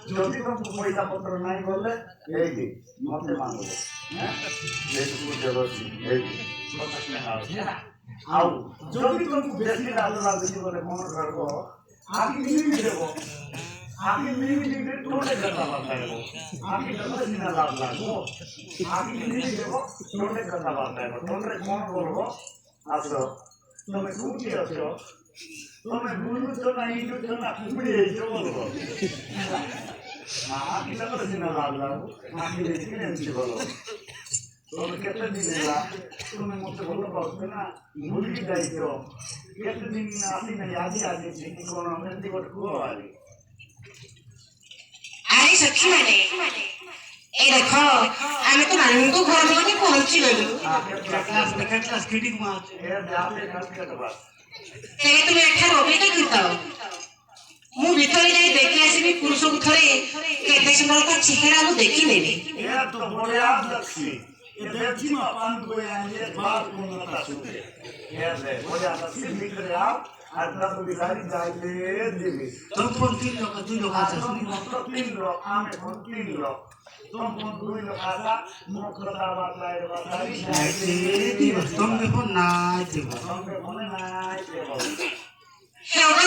যদি তুমি পয়সা পত্র নাই বললে এই যে মতে মানবো হ্যাঁ যেটুকু দেবছি এই আউ যদি তুমি বেশি আল্লাহ বেশি বলে মনে করবো আগে নিয়ে দেব আগে নিয়ে দিলে তোরে কথা বলবো আগে দেবো না লাভ লাগবো আগে নিয়ে দেব তোরে কথা বলবো তোরে কোন বলবো আসো তুমি কুটি আছো তুমি বুঝছো না ইচ্ছো না কুড়ি এসে বলবো আগে দেবো না লাভ লাগবো আগে দেখি নিয়ে বলো তুমি কেটে দিলা তুমি মতে বলতে পারছো না ভুলি যাইছো কেটে দিন আসি না আগে আগে দেখি কোন মেহেন্দি করে কুয়া আগে আরে সখী মানে এই দেখো আমি তো ମାନଙ୍କୁ ঘর থেকে পৌঁছি গଲୁ ତେବେ ତୁମେ ଏଠାରେ ଅପେକ୍ଷା କରିଥାଅ ମୁଁ ଭିତରେ ଯାଇ ଦେଖି ଆସିବି ପୁରୁଷକୁ ଥରେ କେତେ ସୁନ୍ଦର ତା ଚେହେରା ମୁଁ ଦେଖିନେବି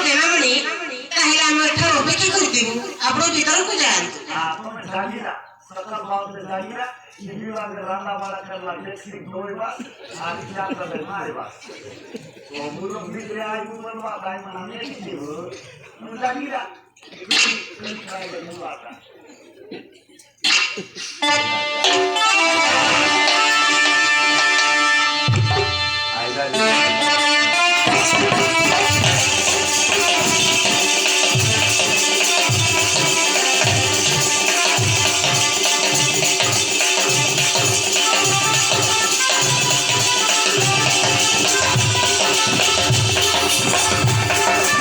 ଦେବାମଣି ତାହେଲେ ଆମେ ଏଠାରେ ଅପେକ୍ଷା କରିଥିବୁ ଆପଣ ଭିତରକୁ ଯାଆନ୍ତୁ हाँ